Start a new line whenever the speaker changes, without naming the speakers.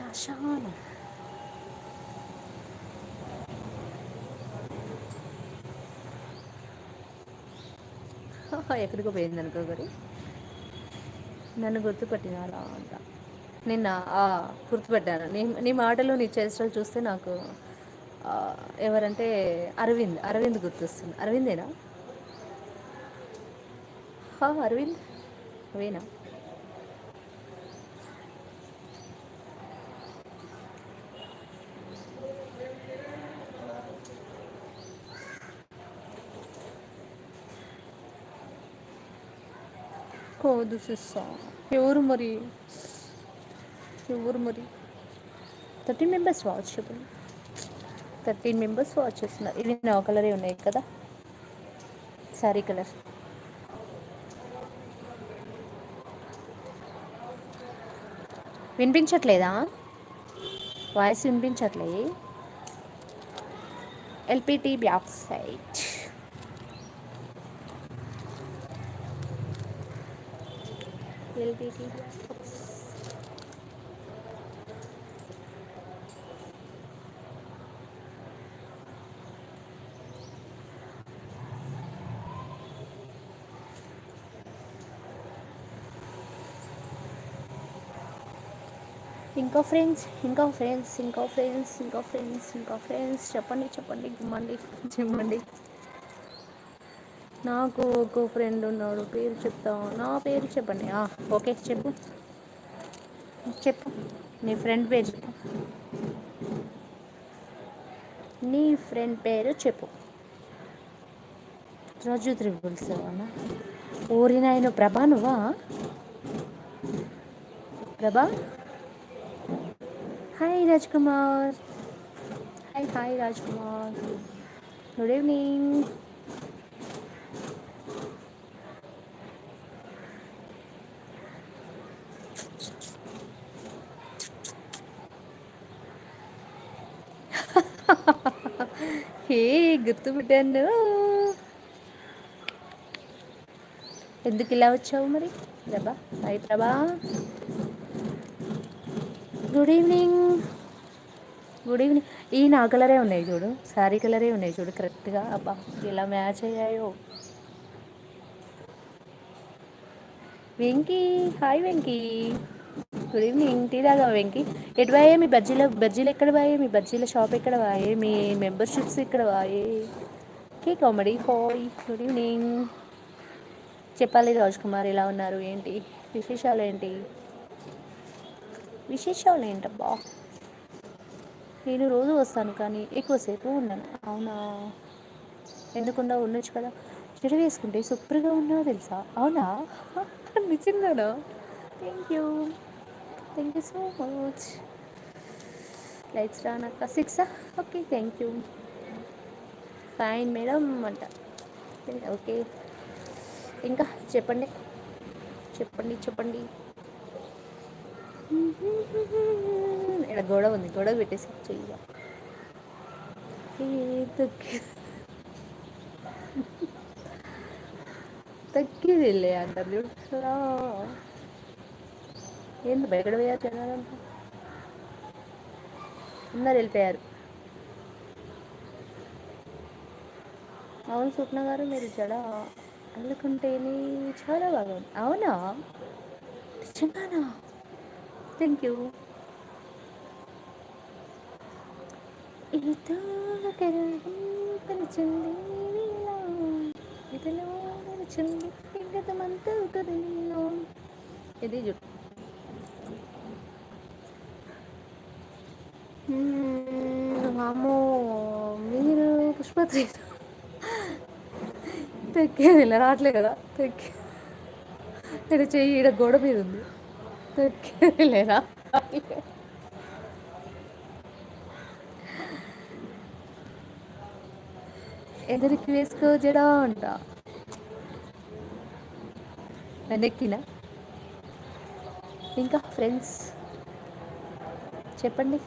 ఆశాన్ ఎక్కడికో పోయింది అనుకో మరి. నన్ను గుర్తుపట్టినారా అంట. నిన్న గుర్తుపెట్టాను. నీ మాటలు నీ చేష్టలు చూస్తే నాకు ఆ, ఎవరంటే అరవింద్ గుర్తొస్తుంది. అరవిందేనా? అరవింద్ అవేనా? కాదు సిస్సా. ఎవరు మరి? ఎవరు మరి? 13 మెంబర్స్ వాచ్ చెప్పండి. 13 మెంబర్స్ వాచ్ చేస్తున్నారు. ఇవి నా కలరే ఉన్నాయి కదా, శారీ కలర్. వినిపించట్లేదా? వాయిస్ వినిపించట్లే. L P T back side. ఎల్పిటి ఇంకా ఫ్రెండ్స్ చెప్పండి గుమ్మండి చెప్పండి. నాకు ఒక ఫ్రెండ్ ఉన్నాడు, పేరు చెప్తావా? నా పేరు చెప్పండి. ఓకే చెప్పు. చెప్పు నీ ఫ్రెండ్ పేరు చెప్పు. నీ ఫ్రెండ్ పేరు చెప్పు. రాజు త్రిబుల్ సెవెనా? ఓరి నాయన, ప్రభా నువ్వా? Prabha, hi Raj Kumar. Hi Raj Kumar, good evening. Hey, గుర్తుపెట్టాను. ఎందుకు ఇలా వచ్చావు మరి ప్రభా? హాయ్ ప్రభా, గుడ్ ఈవినింగ్. Good evening. ఈ నా కలరే ఉన్నాయి చూడు, శారీ కలరే ఉన్నాయి చూడు కరెక్ట్గా. అబ్బా ఎలా మ్యాచ్ అయ్యాయో. Venky, hi Venky, good evening. Tea తాగా వెంకీ? ఎటు వాయే మీ బజ్జీలు ఎక్కడ వాయే? మీ బజ్జీల షాప్ ఎక్కడ వాయే? మీ మెంబర్షిప్స్ ఎక్కడ వాయే? కే కామెడీ హాయ్, గుడ్ ఈవినింగ్. చెప్పాలి రాజ్ కుమార్, ఎలా ఉన్నారు? ఏంటి విశేషాలు? విశేషాలు ఏంటబ్బా? నేను రోజు వస్తాను కానీ ఎక్కువసేపు ఉన్నాను. అవునా? ఎందుకుండా ఉండొచ్చు కదా. జడ వేసుకుంటే సూపర్గా ఉన్నావు తెలుసా? అవునా? నిజంగానా? Thank you, so much. Lights రానక్క 6. Okay, thank you. Fine madam అంట. ఓకే, ఇంకా చెప్పండి. చెప్పండి. ఇక్కడ గొడవ ఉంది, గొడవ పెట్టేసి చెయ్యిగా. తగ్గేదిలే అంటారు చూడు. ఏంది బయట పోయారు జనాలంతా? అందరు వెళ్ళిపోయారు. అవును స్వప్న గారు, మీరు జడ అల్లుకుంటేనే చాలా బాగా ఉంది. అవునా? నిజంగానా? Thank you. ఇదిలో తెలిచింది నీలా, ఇదిలో తెలిచింది గతమంతా కదిలో. ఇది జుట్టు. అమ్మో, మీరు పుష్పత్రి తెక్కేది ఇలా రావట్లే కదా. ఇక్కడ చెయ్యి, ఇక్కడ గోడ మీద ఉంది. తెక్కేది లేరా? ఎదురికి వేసుకో జడా అంట. వెనక్కినా? ఇంకా ఫ్రెండ్స్ చెప్పండి.